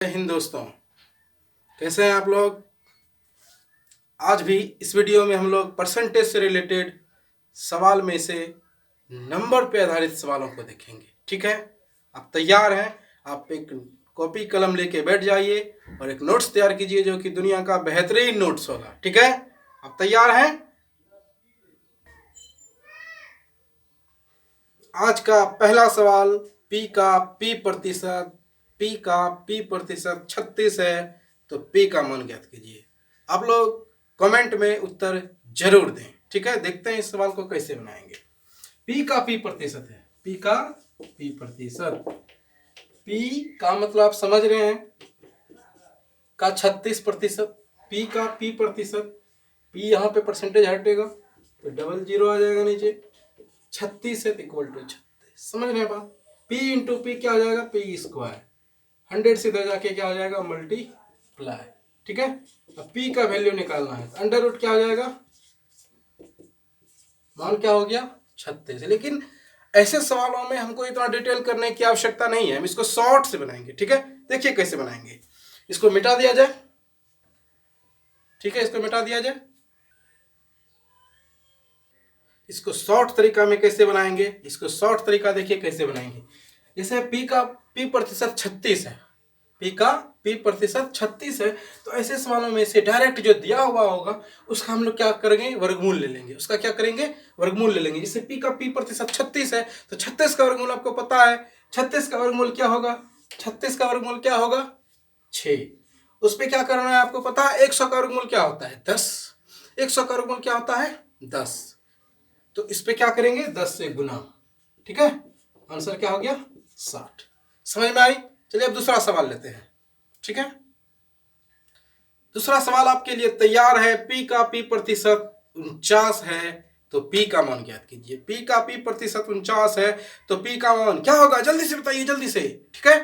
जय हिंद दोस्तों, कैसे हैं आप लोग। आज भी इस वीडियो में हम लोग परसेंटेज से रिलेटेड सवाल में से नंबर पे आधारित सवालों को देखेंगे। ठीक है, आप तैयार हैं? आप एक कॉपी कलम लेके बैठ जाइए और एक नोट्स तैयार कीजिए जो कि दुनिया का बेहतरीन नोट्स होगा। ठीक है, आप तैयार हैं? आज का पहला सवाल, पी का पी प्रतिशत 36 है, तो पी का मान ज्ञात कीजिए। आप लोग कमेंट में उत्तर जरूर दें। ठीक है, देखते हैं इस सवाल को कैसे बनाएंगे। पी का पी प्रतिशत है, पी का पी प्रतिशत, पी का मतलब आप समझ रहे हैं का 36%, पी का पी प्रतिशत, पी यहाँ पे परसेंटेज हटेगा तो डबल जीरो आ जाएगा नीचे, 36 है इक्वल टू 36। समझ रहे हैं बात। पी इंटू पी क्या हो जाएगा, पी स्क्वायर, 100 से इधर जाके क्या हो जाएगा, मल्टीप्लाई। ठीक है, अब पी का वैल्यू निकालना है, अंडर रूट क्या हो जाएगा, मान क्या हो गया 36। लेकिन ऐसे सवालों में हमको इतना डिटेल करने की आवश्यकता नहीं है, हम इसको शॉर्ट से बनाएंगे। ठीक है, देखिए कैसे बनाएंगे। इसको मिटा दिया जाए। ठीक है, इसको मिटा दिया जाए। इसको शॉर्ट तरीका में कैसे बनाएंगे, इसको शॉर्ट तरीका देखिए कैसे बनाएंगे। जैसे पी का पी प्रतिशत 36 है, पी का पी प्रतिशत 36 है, तो ऐसे सवालों में से डायरेक्ट जो दिया हुआ होगा उसका हम लोग क्या करेंगे, वर्गमूल ले लेंगे। उसका क्या करेंगे, वर्गमूल ले लेंगे। जैसे पी का पी प्रतिशत 36 है, तो 36 का वर्गमूल आपको पता है, 36 का वर्गमूल क्या होगा, 36 का वर्गमूल क्या होगा 6। उस पर क्या करना है आपको पता है, 100 का वर्गमूल क्या होता है 10, 100 का वर्गमूल क्या होता है 10, तो इस पे क्या करेंगे 10 से गुना। ठीक है, आंसर क्या हो गया 60। समझ में आई। चलिए अब दूसरा सवाल लेते हैं। ठीक है, दूसरा सवाल आपके लिए तैयार है। पी का पी प्रतिशत 49 है, तो पी का मान ज्ञात कीजिए। पी का पी प्रतिशत 49 है, तो पी का मान क्या होगा, जल्दी से बताइए, जल्दी से। ठीक है,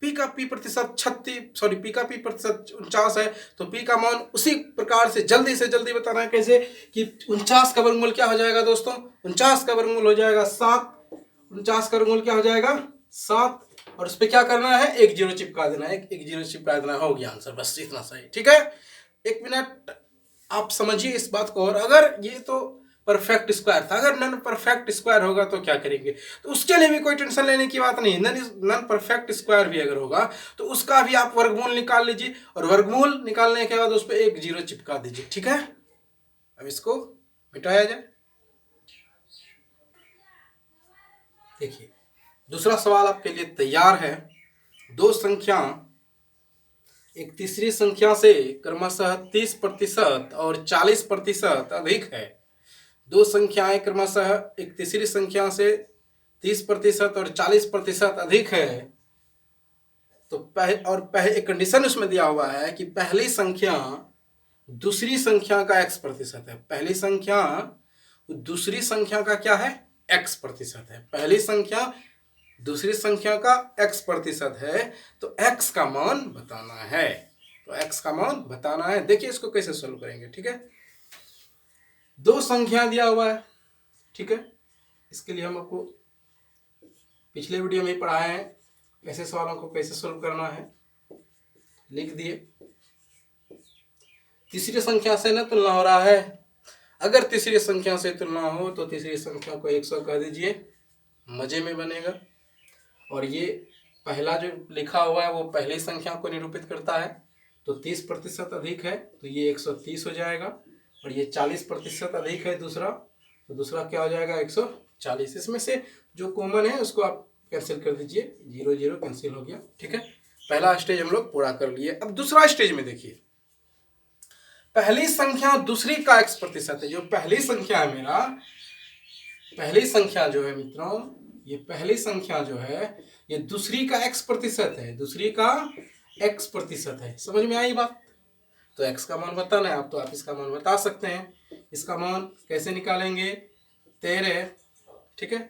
पी का पी प्रतिशत 49 है, तो पी का मान उसी प्रकार से जल्दी बताना है। कैसे कि 49 का वर्गमूल क्या हो जाएगा दोस्तों, 49 का वर्गमूल हो जाएगा 7, 49 का वर्गमूल क्या हो जाएगा 7, और उस पर क्या करना है, एक जीरो चिपका देना है, एक जीरो चिपका देना, हो गया आंसर, बस इतना सही। ठीक है, एक मिनट आप समझिए इस बात को। और अगर ये तो परफेक्ट स्क्वायर था, अगर नन परफेक्ट स्क्वायर होगा तो क्या करेंगे, तो उसके लिए भी कोई टेंशन लेने की बात नहीं है। नन परफेक्ट स्क्वायर भी अगर होगा तो उसका भी आप वर्गमूल निकाल लीजिए, और वर्गमूल निकालने के बाद उस पर एक जीरो चिपका दीजिए। ठीक है, अब इसको मिटाया जाए। देखिए दूसरा सवाल आपके लिए तैयार है। दो संख्या एक तीसरी संख्या से क्रमशः 30% और 40% अधिक है। दो संख्याएं क्रमशः एक तीसरी संख्या से 30% और 40% अधिक है, तो एक कंडीशन उसमें दिया हुआ है कि पहली संख्या दूसरी संख्या का x प्रतिशत है। पहली संख्या दूसरी संख्या का क्या है, x प्रतिशत है। पहली संख्या दूसरी संख्या का x प्रतिशत है, तो x का मान बताना है। तो x का मान बताना है। देखिए इसको कैसे सोल्व करेंगे। ठीक है, दो संख्या दिया हुआ है। ठीक है, इसके लिए हम आपको पिछले वीडियो में ही पढ़ाए हैं ऐसे सवालों को कैसे सोल्व करना है, लिख दिए। तीसरी संख्या से ना तुलना हो रहा है, अगर तीसरी संख्या से तुलना हो तो तीसरी संख्या को 100 कह दीजिए, मजे में बनेगा। और ये पहला जो लिखा हुआ है वो पहली संख्या को निरूपित करता है, तो 30% अधिक है तो ये 130 हो जाएगा, और ये 40% अधिक है दूसरा, तो दूसरा क्या हो जाएगा 140। इसमें से जो कॉमन है उसको आप कैंसिल कर दीजिए, 0 0 कैंसिल हो गया। ठीक है, पहला स्टेज हम लोग पूरा कर लिए। अब दूसरा स्टेज में देखिए, पहली संख्या दूसरी का x प्रतिशत है। जो पहली संख्या है मेरा, पहली संख्या जो है मित्रों, ये पहली संख्या जो है ये दूसरी का x प्रतिशत है, दूसरी का x प्रतिशत है। समझ में आई बात। तो x का मान बताना है आप, तो आप इसका मान बता सकते हैं। इसका मान कैसे निकालेंगे, 13, ठीक है,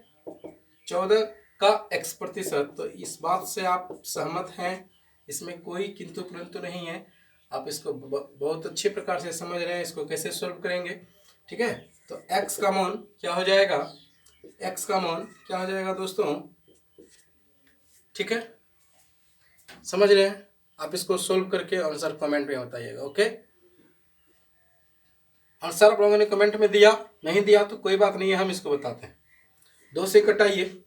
14 का x प्रतिशत। तो इस बात से आप सहमत हैं, इसमें कोई किंतु परंतु नहीं है। आप इसको बहुत अच्छे प्रकार से समझ रहे हैं, इसको कैसे सॉल्व करेंगे। ठीक है, तो x का मान क्या हो जाएगा, x का मान क्या हो जाएगा दोस्तों, ठीक है, समझ रहे हैं। आप इसको सोल्व करके आंसर कमेंट में बताइएगा। ओके, आंसर आप लोगों ने कमेंट में दिया, नहीं दिया तो कोई बात नहीं है, हम इसको बताते हैं। 2 से कटाइए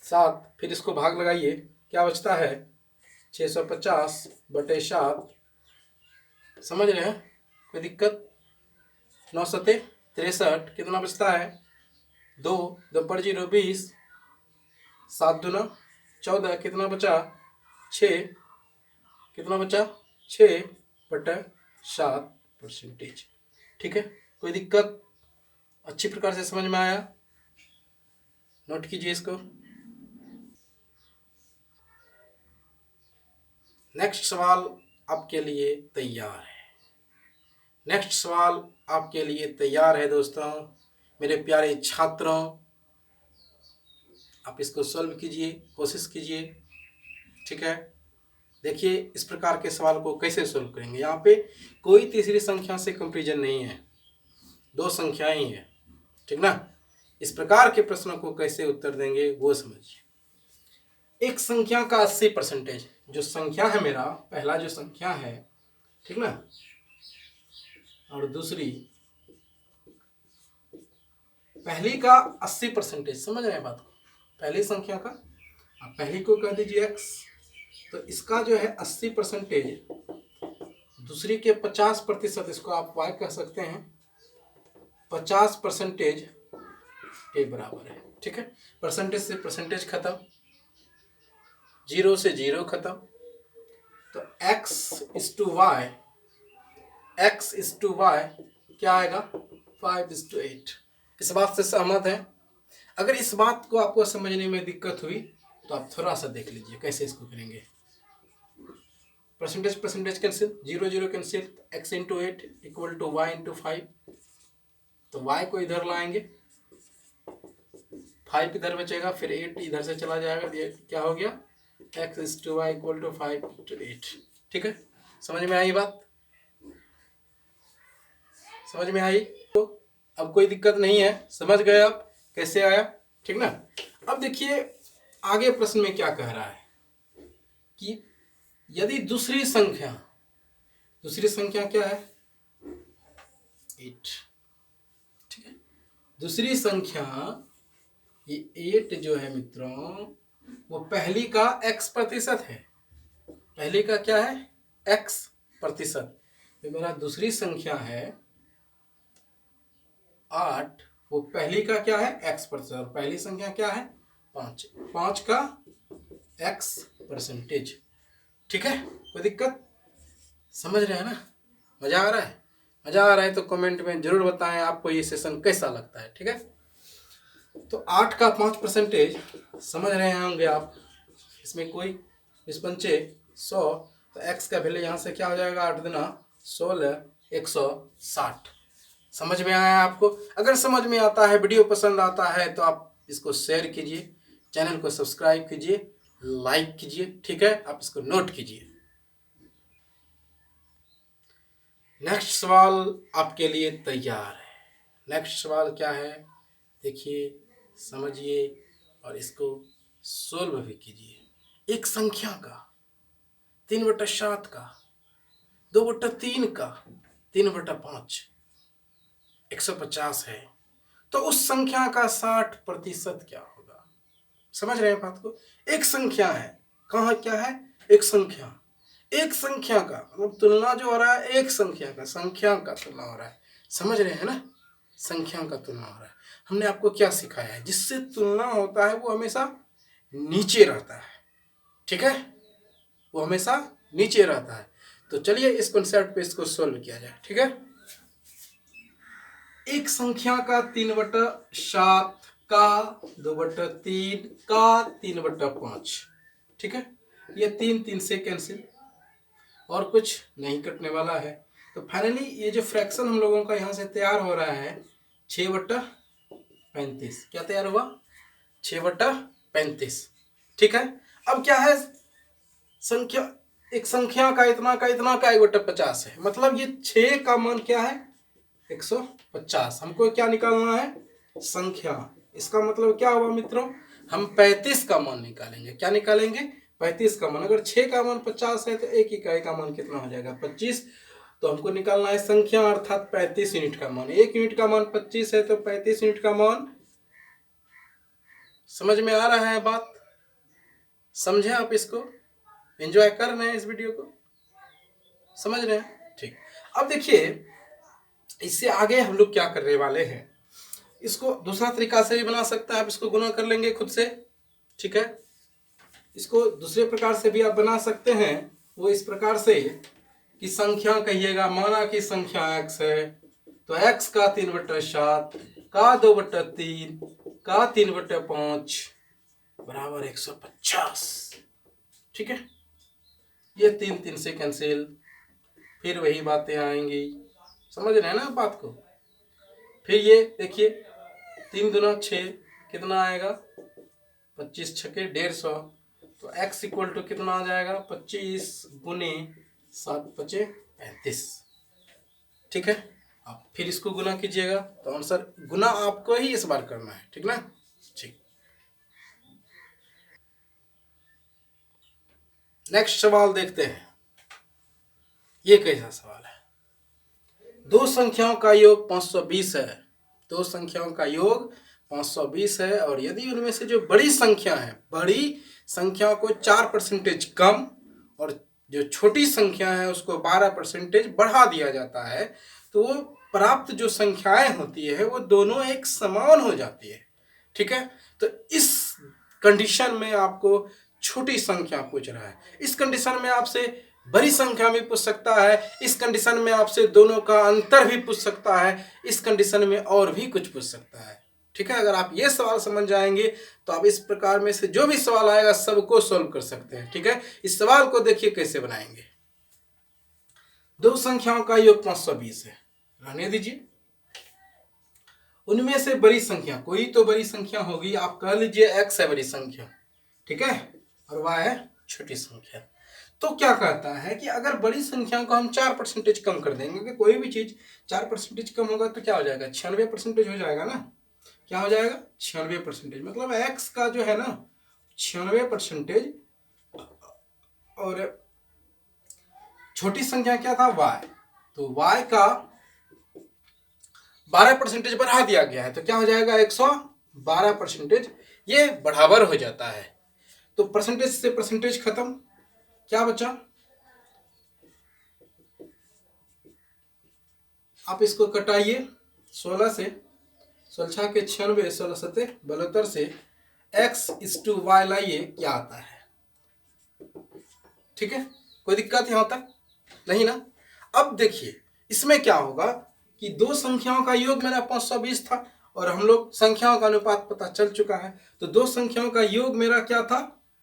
7, फिर इसको भाग लगाइए, क्या बचता है 650/7। समझ रहे हैं, कोई दिक्कत? 9 सते 63, कितना बचता है 2, 2 पर 0 20, 7 दूना 14, कितना बचा 6, कितना बचा 6/7%। ठीक है, कोई दिक्कत? अच्छी प्रकार से समझ में आया? नोट कीजिए इसको। नेक्स्ट सवाल आपके लिए तैयार है। नेक्स्ट सवाल आपके लिए तैयार है दोस्तों, मेरे प्यारे छात्रों। आप इसको सॉल्व कीजिए, कोशिश कीजिए। ठीक है, देखिए इस प्रकार के सवाल को कैसे सॉल्व करेंगे। यहाँ पे कोई तीसरी संख्या से कंपैरिजन नहीं है, 2 संख्याएं ही है। ठीक ना, इस प्रकार के प्रश्नों को कैसे उत्तर देंगे वो समझिए। एक संख्या का 80%, जो संख्या है मेरा पहला जो संख्या है, ठीक ना, और दूसरी पहली का 80%, समझ रहे हैं बात को? पहली संख्या का, आप पहली को कह दीजिए x, तो इसका जो है 80%, दूसरी के 50%, इसको आप y कह सकते हैं, 50% के बराबर है। ठीक है, परसेंटेज से परसेंटेज खत्म, 0 से 0 खत्म, तो x is to y क्या आएगा 5:8। इस बात से सहमत है? अगर इस बात को आपको समझने में दिक्कत हुई तो आप थोड़ा सा देख लीजिए कैसे इसको करेंगे। Percentage percentage cancel, 0 0 cancel, x into 8 equal to y into 5, तो y को इधर लाएंगे, 5 इधर बचेगा, फिर 8 इधर से चला जाएगा, ये क्या हो गया x is to y equal to 5:8। ठीक है, समझ में आई बात? समझ में आई? तो अब कोई दिक्कत नहीं है, समझ गए आप कैसे आया? ठीक ना। अब देखिए आगे प्रश्न में क्या कह रहा है कि यदि दूसरी संख्या क्या है 8। ठीक है, दूसरी संख्या ये 8 जो है मित्रों, वो पहली का x% है। पहली का क्या है x%, तो मेरा दूसरी संख्या है 8, वो पहली का क्या है x%, और पहली संख्या क्या है 5 का x%। ठीक है, कोई दिक्कत? समझ रहे हैं ना? मजा आ रहा है? मजा आ रहा है तो कमेंट में जरूर बताएं आपको ये सेशन कैसा लगता है। ठीक है, तो 8 का 5% समझ रहे होंगे आप, इसमें कोई 25 100, तो x का वैल्यू यहाँ से क्या हो जाएगा 8 दूना 16 160। समझ में आया आपको? अगर समझ में आता है, वीडियो पसंद आता है तो आप इसको शेयर कीजिए, चैनल को सब्सक्राइब कीजिए, लाइक कीजिए। ठीक है, आप इसको नोट कीजिए। नेक्स्ट सवाल आपके लिए तैयार है। नेक्स्ट सवाल क्या है देखिए, समझिए और इसको सोल्व भी कीजिए। एक संख्या का 3/7 का 2/3 का 3/5 150 है, तो उस संख्या का 60% क्या होगा? समझ रहे हैं बात को? एक संख्या है, कहाँ क्या है एक संख्या, एक संख्या का मतलब तुलना जो हो रहा है, एक संख्या का तुलना हो रहा है। समझ रहे हैं ना? संख्या का तुलना हो रहा है। हमने आपको क्या सिखाया है, जिससे तुलना होता है वो हमेशा नीचे रहता है। ठीक है, वो हमेशा नीचे रहता है। तो चलिए इस कॉन्सेप्ट पे इसको सोल्व किया जाए। ठीक है, एक संख्या का 3/7 का 2/3 का 3/5। ठीक है, ये 3 से कैंसिल और कुछ नहीं कटने वाला है। तो फाइनली ये जो फ्रैक्शन हम लोगों का यहाँ से तैयार हो रहा है 6/35। क्या तैयार हुआ 6/35। ठीक है, अब क्या है संख्या, एक संख्या का इतना का 1/50 है, मतलब ये 6 का मान क्या है 150। हमको क्या निकालना है संख्या, इसका मतलब क्या हुआ मित्रों, हम 35 का मान निकालेंगे। क्या निकालेंगे 35 का मान, अगर 6 का मान 50 है तो एक इकाई का मान कितना हो जाएगा 25। तो हमको निकालना है संख्या अर्थात 35 यूनिट का मान। 1 यूनिट का मान 25 है तो 35 यूनिट का मान। समझ में आ रहा है बात? समझे आप? इसको एंजॉय कर रहे हैं? इस वीडियो को समझ रहे हैं? ठीक। अब देखिए इससे आगे हम लोग क्या करने वाले हैं, इसको दूसरा तरीका से भी बना सकते हैं। आप इसको गुना कर लेंगे खुद से, ठीक है। इसको दूसरे प्रकार से भी आप बना सकते हैं। वो इस प्रकार से कि संख्या कहिएगा, माना कि संख्या x है तो x का 3/7 का 2/3 का 3/5 बराबर 150। ठीक है, ये 3 से कैंसिल, फिर वही बातें आएंगी। समझ रहे हैं ना बात को? फिर ये देखिए 3 दूना 6 कितना आएगा 25 छके 150। तो x इक्वल टू कितना आ जाएगा 25 गुने 7 पचे 35। ठीक है, अब फिर इसको गुना कीजिएगा तो आंसर गुना आपको ही इस बार करना है, ठीक ना। ठीक, नेक्स्ट सवाल देखते हैं। ये कैसा सवाल है? दो संख्याओं का योग 520 है। दो संख्याओं का योग 520 है और यदि उनमें से जो बड़ी संख्या है, बड़ी संख्या को 4% कम और जो छोटी संख्या है उसको 12% बढ़ा दिया जाता है, तो वो प्राप्त जो संख्याएं होती है वो दोनों एक समान हो जाती है। ठीक है, तो इस कंडीशन में आपको छोटी संख्या पूछ रहा है। इस कंडीशन में आपसे बड़ी संख्या भी पूछ सकता है, इस कंडीशन में आपसे दोनों का अंतर भी पूछ सकता है, इस कंडीशन में और भी कुछ पूछ सकता है। ठीक है, अगर आप ये सवाल समझ जाएंगे तो आप इस प्रकार में से जो भी सवाल आएगा सबको सॉल्व कर सकते हैं। ठीक है, इस सवाल को देखिए कैसे बनाएंगे। दो संख्याओं का योग 520 है, रहने दीजिए। उनमें से बड़ी संख्या, कोई तो बड़ी संख्या होगी, आप कह लीजिए x है बड़ी संख्या, ठीक है, और y है छोटी संख्या। तो क्या कहता है कि अगर बड़ी संख्या को हम 4% कम कर देंगे, कि कोई भी चीज 4% कम होगा तो क्या हो जाएगा 96% हो जाएगा ना। क्या हो जाएगा 96%, मतलब x का जो है ना 96% और छोटी संख्या क्या था y, तो y का 12% बढ़ा दिया गया है तो क्या हो जाएगा 112%। ये बराबर हो जाता है। तो परसेंटेज से परसेंटेज खत्म, क्या बचा? आप इसको कटाइए 16 से, 16 के 96, 16 सते 72 से x/y लाइए, क्या आता है? ठीक है, कोई दिक्कत यहां तक नहीं ना। अब देखिए इसमें क्या होगा कि दो संख्याओं का योग मेरा 520 था और हम लोग संख्याओं का अनुपात पता चल चुका है, तो दो संख्याओं का योग मेरा क्या था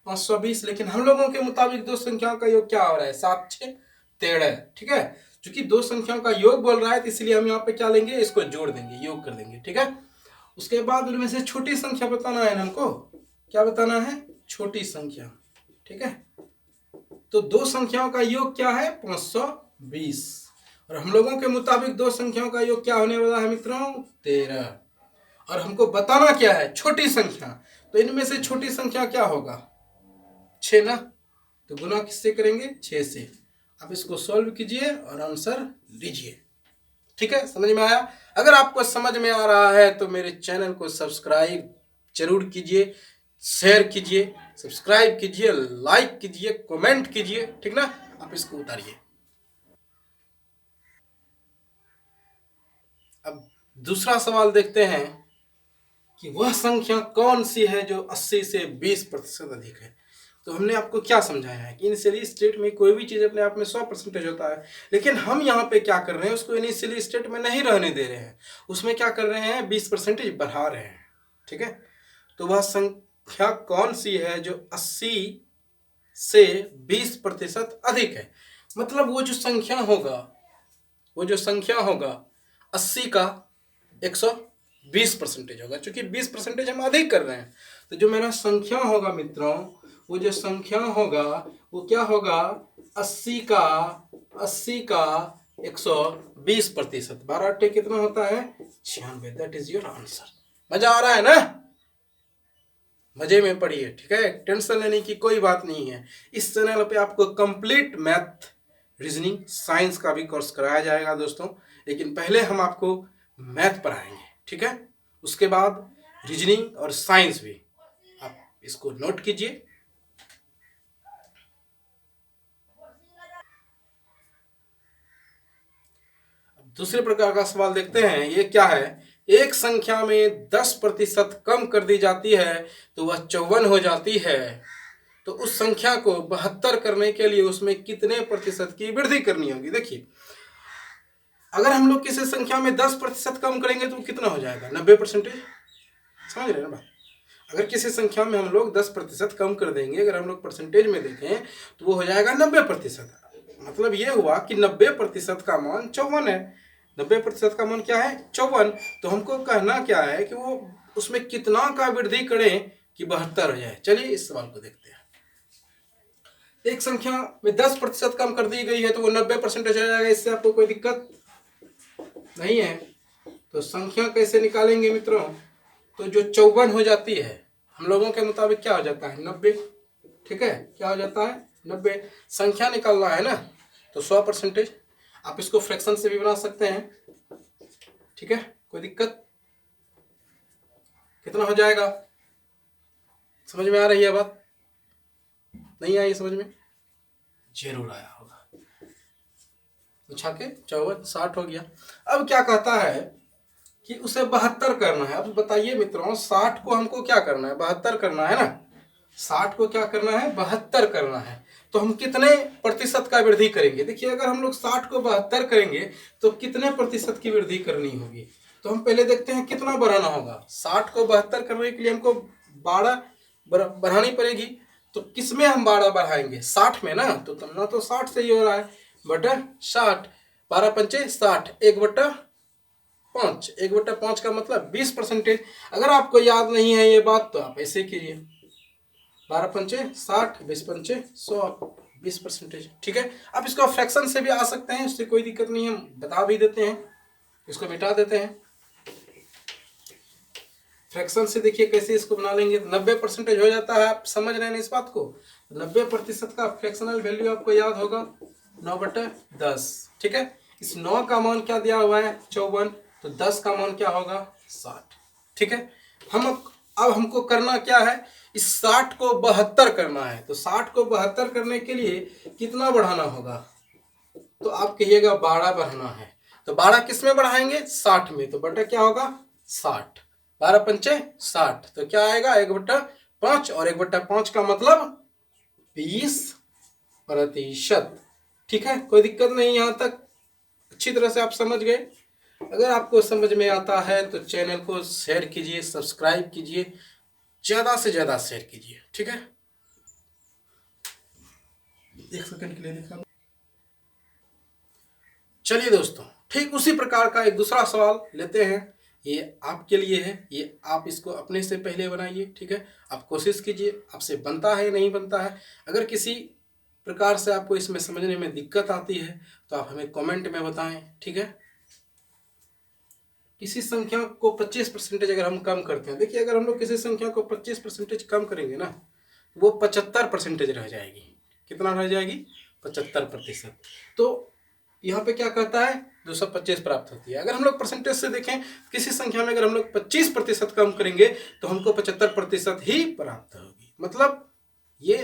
520, लेकिन हम लोगों के मुताबिक दो संख्याओं का योग क्या हो रहा है 7 6 13। ठीक है, क्योंकि दो संख्याओं का योग बोल रहा है तो इसलिए हम यहाँ पे क्या लेंगे, इसको जोड़ देंगे, योग कर देंगे। ठीक है, उसके बाद उनमें से छोटी संख्या बताना है हमको। क्या बताना है? छोटी संख्या। ठीक है, तो दो संख्याओं का योग क्या है 520 और हम लोगों के मुताबिक दो संख्याओं का योग क्या होने वाला है मित्रों 13। और हमको बताना क्या है छोटी संख्या, तो इनमें से छोटी संख्या क्या होगा 6 ना, तो गुना किससे करेंगे 6 से। आप इसको सॉल्व कीजिए और आंसर लीजिए। ठीक है, समझ में आया? अगर आपको समझ में आ रहा है तो मेरे चैनल को सब्सक्राइब जरूर कीजिए, शेयर कीजिए, सब्सक्राइब कीजिए, लाइक कीजिए, कमेंट कीजिए। ठीक ना, आप इसको उतारिए। अब दूसरा सवाल देखते हैं कि वह संख्या कौन सी है जो 80 से 20% अधिक है। तो हमने आपको क्या समझाया है कि इनिशियली स्टेट में कोई भी चीज अपने आप में 100% होता है, लेकिन हम यहाँ पे क्या कर रहे हैं उसको इनिशियली स्टेट में नहीं रहने दे रहे हैं, उसमें क्या कर रहे हैं 20% बढ़ा रहे हैं। ठीक है, तो वह संख्या कौन सी है जो 80 से 20% अधिक है। मतलब वो जो संख्या होगा, वो जो संख्या होगा 80 का 120% होगा, क्योंकि 20% हम अधिक कर रहे हैं। तो जो मेरा संख्या होगा मित्रों, वो जो संख्या होगा वो क्या होगा 80 का 120%। 12 कितना होता है 96। That is your answer. मजा आ रहा है ना? मजे में पढ़िए, ठीक है, टेंशन लेने की कोई बात नहीं है। इस चैनल पे आपको कंप्लीट मैथ, रीजनिंग, साइंस का भी कोर्स कराया जाएगा दोस्तों, लेकिन पहले हम आपको मैथ पढ़ाएंगे, ठीक है, उसके बाद रीजनिंग और साइंस भी। आप इसको नोट कीजिए। दूसरे प्रकार का सवाल देखते हैं, ये क्या है, एक संख्या में 10% कम कर दी जाती है तो वह 54 हो जाती है, तो उस संख्या को 72 करने के लिए उसमें कितने प्रतिशत की वृद्धि करनी होगी। देखिए, अगर हम लोग किसी संख्या में 10% कम करेंगे तो कितना हो जाएगा, 90%। समझ रहे हैं ना बात। अगर किसी संख्या में हम लोग 10% कम कर देंगे, अगर हम लोग परसेंटेज में देखें तो वो हो जाएगा 90%। मतलब ये हुआ कि 90% का मान 54 है। 90% का मान क्या है, 54। तो हमको कहना क्या है कि वो उसमें कितना का वृद्धि करें कि 72 हो जाए। चलिए इस सवाल को देखते हैं। एक संख्या में 10% कम कर दी गई है तो वो 90% हो जाएगा, इससे आपको कोई दिक्कत नहीं है। तो संख्या कैसे निकालेंगे मित्रों, तो जो 54 हो जाती है हम लोगों के मुताबिक क्या हो जाता है, 90, ठीक है, क्या हो जाता है 90। संख्या निकालना है ना, तो 100%। आप इसको फ्रैक्शन से भी बना सकते हैं, ठीक है, कोई दिक्कत, कितना हो जाएगा, समझ में आ रही है बात, नहीं आई समझ में, जरूर आया होगा। अच्छा के 54 60 हो गया। अब क्या कहता है कि उसे 72 करना है। अब बताइए मित्रों, 60 को हमको क्या करना है, 72 करना है ना, 60 को क्या करना है, 72 करना है। तो हम कितने प्रतिशत का वृद्धि करेंगे। देखिए, अगर हम लोग 60 को 72 करेंगे तो कितने प्रतिशत की वृद्धि करनी होगी। तो हम पहले देखते हैं कितना बढ़ाना होगा। 60 को 72 करने के लिए हमको 12 बढ़ानी पड़ेगी। तो किसमें हम 12 बढ़ाएंगे, 60 में ना, तो तुमना तो 60 से ही हो रहा है, बटा 60, 12 पंचे 60, 1/5, 1/5 का मतलब 20%। अगर आपको याद नहीं है ये बात तो आप ऐसे कीजिए, 12 पंचे 60, 20 पंचे 100, 20%, ठीक है। आप इसको फ्रैक्शन से भी आ सकते हैं, इससे कोई दिक्कत नहीं है, बता भी देते हैं, इसको मिटा देते हैं। फ्रैक्शन से देखिए कैसे इसको बना लेंगे, 90% हो जाता है। आप समझ रहे हैं इस बात को, 90% का फ्रैक्शनल वैल्यू आपको याद होगा 9/10, ठीक है। इस 9 का मान क्या दिया हुआ है, 54, तो 10 का मान क्या होगा, 60, ठीक है। अब हमको करना क्या है, इस 60 को 72 करना है। तो 60 को 72 करने के लिए कितना बढ़ाना होगा, तो आप कहिएगा 12 बढ़ाना है। तो 12 किस में बढ़ाएंगे, 60 में, तो बटा क्या होगा 60, 12 पंचे 60, तो क्या आएगा 1/5, और 1/5 का मतलब 20%, ठीक है। कोई दिक्कत नहीं, यहाँ तक अच्छी तरह से आप समझ गए। अगर आपको समझ में आता है तो चैनल को शेयर कीजिए, सब्सक्राइब कीजिए, ज्यादा से ज्यादा शेयर कीजिए, ठीक है। एक सेकंड के लिए दिखा। चलिए दोस्तों, ठीक उसी प्रकार का एक दूसरा सवाल लेते हैं। ये आपके लिए है, ये आप इसको अपने से पहले बनाइए, ठीक है। आप कोशिश कीजिए, आपसे बनता है नहीं बनता है। अगर किसी प्रकार से आपको इसमें समझने में दिक्कत आती है तो आप हमें कमेंट में बताएं, ठीक है। किसी संख्या को 25% अगर हम कम करते हैं, देखिए अगर हम लोग किसी संख्या को 25% कम करेंगे ना, वो 75% रह जाएगी। कितना रह जाएगी, 75%। तो यहाँ पे क्या कहता है, 225 प्राप्त होती है। अगर हम लोग परसेंटेज से देखें, किसी संख्या में अगर हम लोग 25% कम करेंगे तो हमको 75% ही प्राप्त होगी। मतलब ये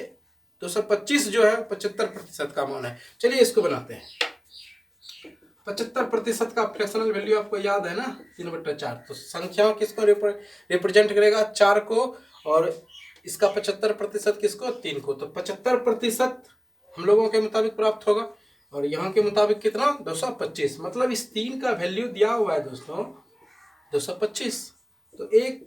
225 जो है 75% का मान है। चलिए इसको बनाते हैं। 75% का फ्रैक्शनल वैल्यू आपको याद है ना, 3/4। तो संख्या किसको रिप्रेजेंट करेगा, 4 को, और इसका 75% किसको, 3 को। तो 75% हम लोगों के मुताबिक प्राप्त होगा, और यहाँ के मुताबिक कितना, 225। मतलब इस 3 का वैल्यू दिया हुआ है दोस्तों 225। तो 1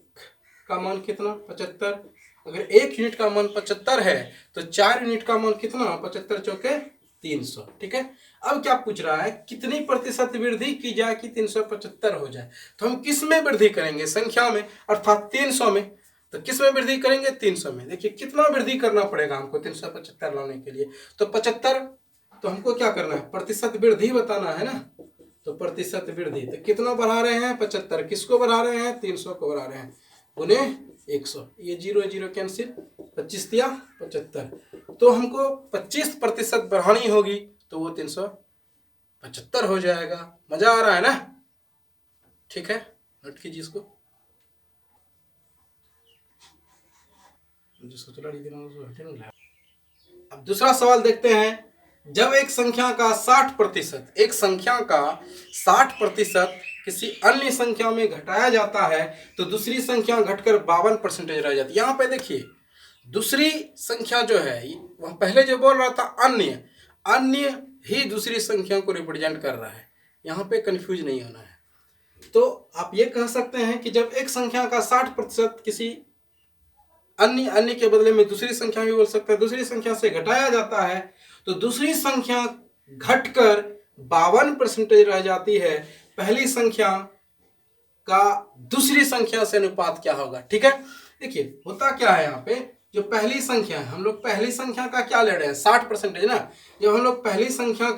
का मान कितना, 75। अगर 1 यूनिट का मान 75 है तो 4 यूनिट का मान कितना, 75 चौके 300, ठीक है। अब क्या पूछ रहा है, कितनी प्रतिशत वृद्धि की जाए कि 375 हो जाए। तो हम किस में वृद्धि करेंगे, संख्या में, अर्थात 300 में। तो किस में वृद्धि करेंगे, 300 में। देखिए कितना वृद्धि करना पड़ेगा हमको 375 लाने के लिए, तो 75। तो हमको क्या करना है, प्रतिशत वृद्धि बताना है ना। तो प्रतिशत वृद्धि, तो कितना बढ़ा रहे हैं, 75। किसको बढ़ा रहे हैं, 300 को बढ़ा रहे हैं। गुने 100, ये 0 0 कैंसिल, 25 दिया 75, तो हमको 25% बढ़ानी होगी तो वो 375 हो जाएगा। मजा आ रहा है ना? ठीक है, नोट कीजिए इसको। अब दूसरा सवाल देखते हैं। जब एक संख्या का 60% किसी अन्य संख्या में घटाया जाता है तो दूसरी संख्या घटकर 52% रह जाती है। यहाँ पे देखिए, दूसरी संख्या जो है, वह पहले जो बोल रहा था अन्य ही दूसरी संख्या को रिप्रेजेंट कर रहा है। यहाँ पे कंफ्यूज नहीं होना है। तो आप ये कह सकते हैं कि जब एक संख्या का 60% किसी अन्य के बदले में दूसरी संख्या भी बोल सकते हैं, दूसरी संख्या से घटाया जाता है तो दूसरी संख्या घटकर 52% रह जाती है। पहली संख्या का दूसरी संख्या से अनुपात क्या होगा? ठीक है, देखिए होता क्या है यहाँ पे, जो पहली संख्या है, हम लोग पहली संख्या का क्या ले रहे हैं? 60% ना। जब हम लोग पहली संख्या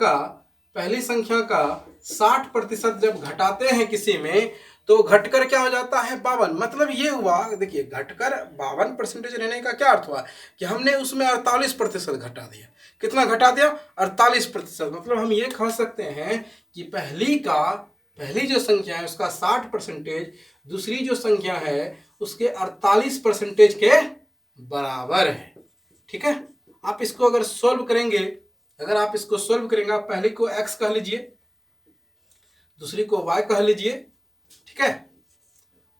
का 60% जब घटाते हैं किसी में तो घटकर क्या हो जाता है? 52। मतलब ये हुआ, देखिए घटकर 52% रहने का क्या अर्थ हुआ कि हमने उसमें 48% घटा दिया। कितना घटा दिया? 48%। मतलब हम ये कह सकते हैं कि पहली जो संख्या है उसका 60%, दूसरी जो संख्या है उसके 48% के बराबर है। ठीक है, आप इसको अगर सोल्व करेंगे, आप पहली को x कह लीजिए, दूसरी को y कह लीजिए। ठीक है,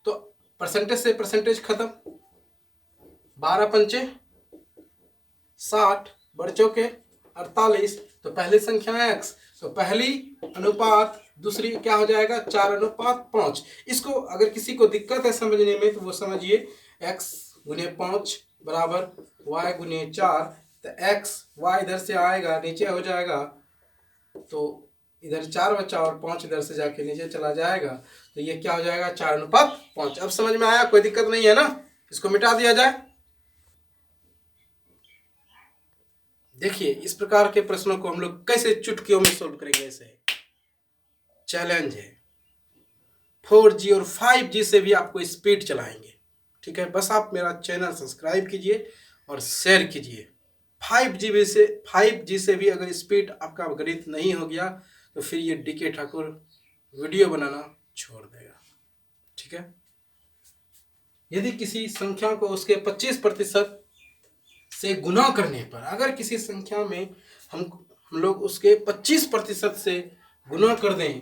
तो परसेंटेज से परसेंटेज खत्म, 12 पंचे 60, बड़ चौके 48, तो पहली संख्या x, तो पहली अनुपात दूसरी क्या हो जाएगा? 4:5। इसको अगर किसी को दिक्कत है समझने में तो वो समझिए, x गुने 5 बराबर y गुने 4, तो x y इधर से आएगा नीचे हो जाएगा, तो इधर 4 बचा और 5 इधर से जाके नीचे चला जाएगा, तो ये क्या हो जाएगा? 4:5। अब समझ में आया? कोई दिक्कत नहीं है ना? इसको मिटा दिया जाए। देखिए इस प्रकार के प्रश्नों को हम लोग कैसे चुटकियों में सोल्व करेंगे, ऐसे चैलेंज है। 4G और 5G से भी आपको स्पीड चलाएंगे। ठीक है, बस आप मेरा चैनल सब्सक्राइब कीजिए और शेयर कीजिए। 5G से भी अगर स्पीड आपका गणित नहीं हो गया तो फिर ये DK ठाकुर वीडियो बनाना छोड़ देगा। ठीक है, यदि किसी संख्या को उसके 25% से गुना करने पर, अगर किसी संख्या में हम लोग उसके 25% से गुना कर दें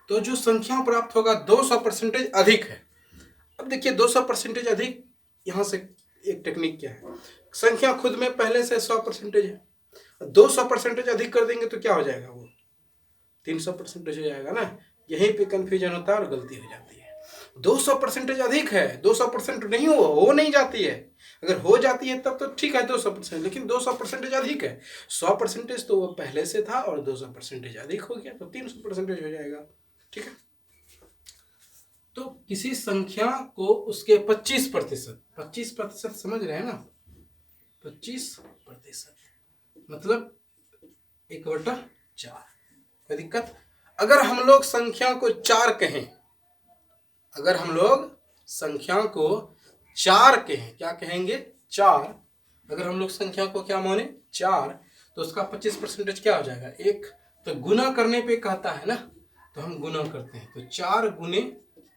तो जो संख्या प्राप्त होगा 200% अधिक है। अब देखिए 200% अधिक, यहाँ से एक टेक्निक क्या है, संख्या खुद में पहले से 100% है, 200% अधिक कर देंगे तो क्या हो जाएगा? वो 300% हो जाएगा ना। यहीं पे कंफ्यूजन होता है और गलती हो जाती है। 200% अधिक है, 200% नहीं हो नहीं जाती है। अगर हो जाती है तब तो ठीक है 200%, लेकिन 200% अधिक है। 100% तो वो पहले से था और 200% अधिक हो गया तो 300% हो जाएगा। ठीक है, तो किसी संख्या को उसके 25% समझ रहे हैं ना? 25% मतलब 1/4। कोई दिक्कत? अगर हम लोग संख्या को 4 कहें, क्या कहेंगे? 4। अगर हम लोग संख्या को क्या माने? 4, तो उसका 25% क्या हो जाएगा? 1। तो गुना करने पे कहता है ना, तो हम गुना करते हैं, तो 4 गुने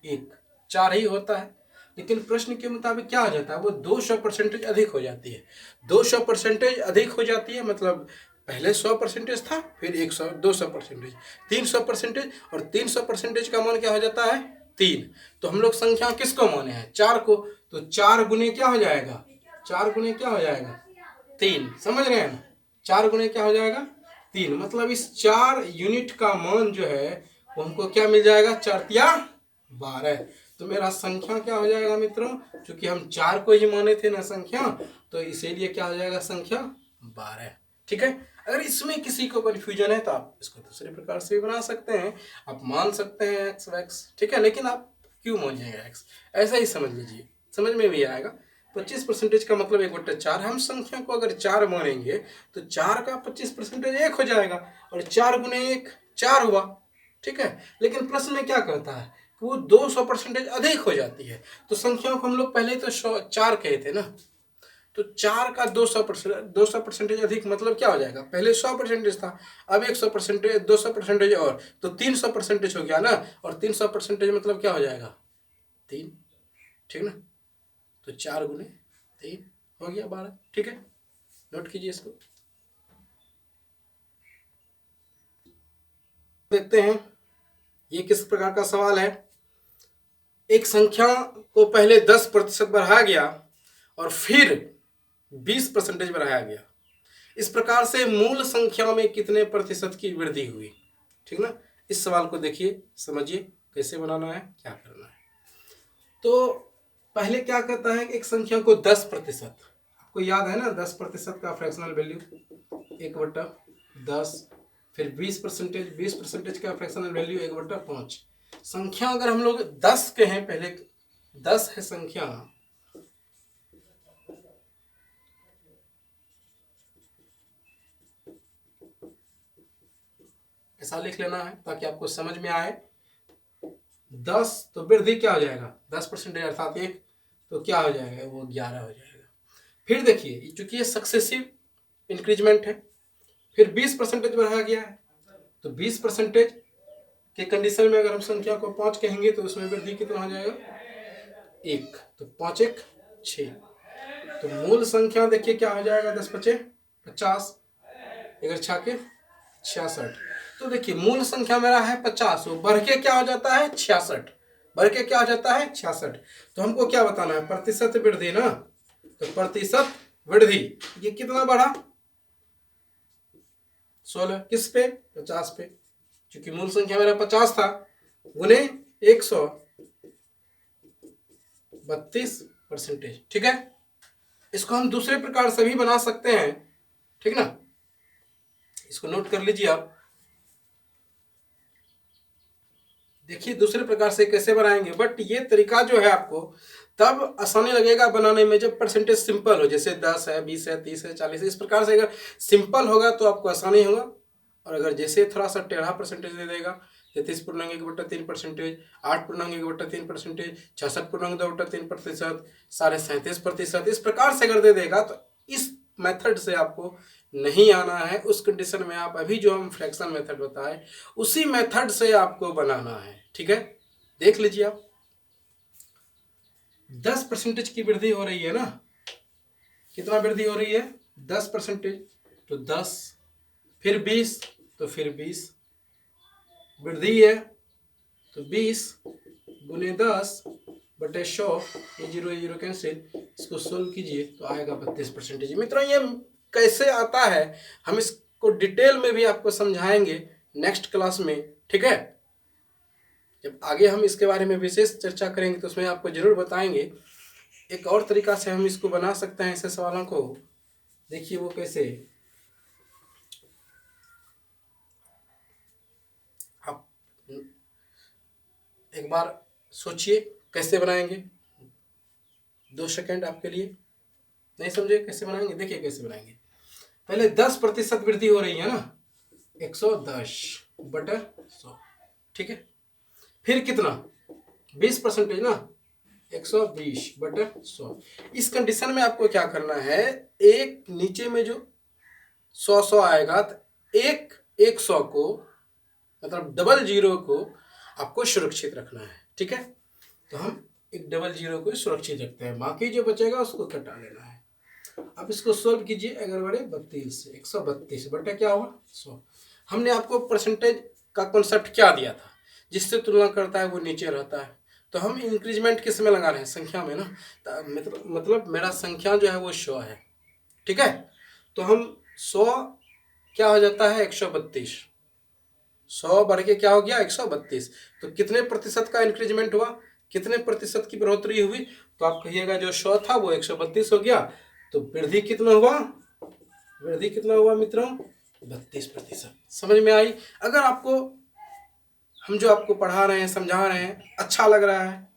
1 4 ही होता है। लेकिन प्रश्न के मुताबिक क्या हो जाता है? वो 200% अधिक हो जाती है। 200% अधिक हो जाती है मतलब पहले 100% था, फिर 200%, 300%, और 300% का मान क्या हो जाता है? 3। तो हम लोग संख्या किसको माने हैं? 4 को। तो 4 गुने क्या हो जाएगा? 3। समझ रहे हैं ना? 4 गुने क्या हो जाएगा? 3। मतलब इस 4 यूनिट का मान जो है वो हमको क्या मिल जाएगा? 4 या 12। तो मेरा संख्या क्या हो जाएगा मित्रों? क्योंकि हम 4 को ही माने थे ना संख्या, तो इसीलिए क्या हो जाएगा? संख्या 12। ठीक है, अगर इसमें किसी को कन्फ्यूजन है तो आप इसको दूसरे प्रकार से भी बना सकते हैं। आप मान सकते हैं एक्स वैक्स, ठीक है, लेकिन आप क्यों मानिएगा एक्स? ऐसा ही समझ लीजिए, समझ में भी आएगा। 25% का मतलब 1/4। हम संख्या को अगर 4 मानेंगे तो 4 का 25% 1 हो जाएगा, और 4 गुने 1 4 हुआ। ठीक है, लेकिन प्रश्न में क्या कहता है वो 200% अधिक हो जाती है। तो संख्याओं को हम लोग पहले तो 4 कहे थे ना, तो 4 का 200% अधिक मतलब क्या हो जाएगा, पहले 100% था, अब 100%, 200% और, तो 300% हो गया ना, और 300% मतलब क्या हो जाएगा, 3, ठीक ना। तो 4 गुने 3 हो गया 12, ठीक है, नोट कीजिए इसको। देखते हैं ये किस प्रकार का सवाल है। एक संख्या को पहले 10% बढ़ाया गया और फिर 20% बढ़ाया गया, इस प्रकार से मूल संख्या में कितने प्रतिशत की वृद्धि हुई, ठीक ना। इस सवाल को देखिए, समझिए कैसे बनाना है, क्या करना है। तो पहले क्या कहता है कि एक संख्या को 10%, आपको याद है ना 10% का फ्रैक्शनल वैल्यू 1/10, फिर 20% का फ्रैक्शनल वैल्यू 1/5। संख्या अगर हम लोग 10 के हैं, पहले 10 है संख्या, ऐसा लिख लेना है ताकि आपको समझ में आए। 10 तो वृद्धि क्या हो जाएगा, 10% अर्थात 1, तो क्या हो जाएगा, वो 11 हो जाएगा। फिर देखिए चूंकि ये सक्सेसिव इंक्रीजमेंट है, फिर 20% बढ़ाया गया है, तो 20% के कंडीशन में अगर हम संख्या को 5 कहेंगे तो उसमें वृद्धि कितना हो जाएगा, 1, तो 5 1 6, तो मूल संख्या देखिए क्या हो जाएगा, 10 5 50, 1 6 66। तो देखिए मूल संख्या मेरा है 50, बढ़ के क्या हो जाता है 66, बढ़ के क्या हो जाता है 66। तो हमको क्या बताना है, प्रतिशत वृद्धि ना, तो प्रतिशत वृद्धि ये कितना बढ़ा, 16, किस पे, 50 पे, क्योंकि मूल संख्या मेरा 50 था, गुने 132%, ठीक है। इसको हम दूसरे प्रकार से भी बना सकते हैं, ठीक ना, इसको नोट कर लीजिए आप। देखिए दूसरे प्रकार से कैसे बनाएंगे, बट ये तरीका जो है आपको तब आसानी लगेगा बनाने में जब परसेंटेज सिंपल हो, जैसे 10 है, 20 है, 30 है, 40 है, इस प्रकार से अगर सिंपल होगा तो आपको आसानी होगा। और अगर जैसे थोड़ा सा टेढ़ा परसेंटेज दे देगा, 33.1/3%, 8.1/3%, 66.2/3%, 37.5%, इस प्रकार से अगर दे देगा तो इस मेथड से आपको नहीं आना है। उस कंडीशन में आप अभी जो हम फ्रैक्शन मेथड बताए उसी मेथड से आपको बनाना है, ठीक है। देख लीजिए आप, 10% की वृद्धि हो रही है ना, कितना वृद्धि हो रही है, 10%, तो 10, फिर 20, तो फिर 20 वृद्धि है, तो 20 गुने 10/100, ये 0 कैंसिल, इसको सोल्व कीजिए तो आएगा 32%। मित्रों ये कैसे आता है हम इसको डिटेल में भी आपको समझाएंगे नेक्स्ट क्लास में, ठीक है। जब आगे हम इसके बारे में विशेष चर्चा करेंगे तो उसमें आपको जरूर बताएंगे। एक और तरीका से हम इसको बना सकते हैं ऐसे सवालों को, देखिए वो कैसे, आप एक बार सोचिए कैसे बनाएंगे, 2 सेकंड आपके लिए, नहीं समझे कैसे बनाएंगे, देखिए कैसे बनाएंगे। पहले 10% वृद्धि हो रही है ना, 110/100, ठीक है। फिर कितना, 20% ना, 120/100। इस कंडीशन में आपको क्या करना है, एक नीचे में जो 100 आएगा तो एक 100 को मतलब डबल जीरो को आपको सुरक्षित रखना है, ठीक है। तो हम एक डबल जीरो को सुरक्षित रखते हैं, बाकी जो बचेगा उसको कटा लेना है। अब इसको सोल्व कीजिए, 11/32 से 132 बटा क्या होगा 100। हमने आपको परसेंटेज का कॉन्सेप्ट क्या दिया था, जिससे तुलना करता है वो नीचे रहता है। तो हम इंक्रीजमेंट किस में लगा रहे हैं, संख्या में ना, तो मतलब मेरा संख्या जो है वो 100 है, ठीक है। तो हम 100 क्या हो जाता है 132, 100 बढ़ के क्या हो गया 132। तो कितने प्रतिशत का इंक्रीजमेंट हुआ, कितने प्रतिशत की बढ़ोतरी हुई, तो आप कहिएगा जो 100 था वो 132 हो गया। तो वृद्धि कितना हुआ, वृद्धि कितना हुआ मित्रों, 32%। समझ में आई। अगर आपको हम जो आपको पढ़ा रहे हैं, समझा रहे हैं, अच्छा लग रहा है,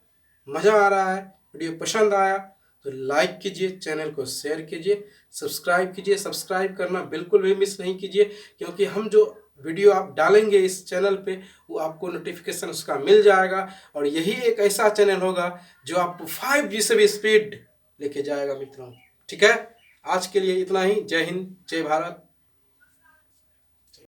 मज़ा आ रहा है, वीडियो पसंद आया तो लाइक कीजिए, चैनल को शेयर कीजिए, सब्सक्राइब कीजिए। सब्सक्राइब करना बिल्कुल भी मिस नहीं कीजिए, क्योंकि हम जो वीडियो आप डालेंगे इस चैनल पे वो आपको नोटिफिकेशन उसका मिल जाएगा। और यही एक ऐसा चैनल होगा जो आपको 5G से भी स्पीड लेके जाएगा मित्रों। ठीक है, आज के लिए इतना ही। जय हिंद, जय भारत।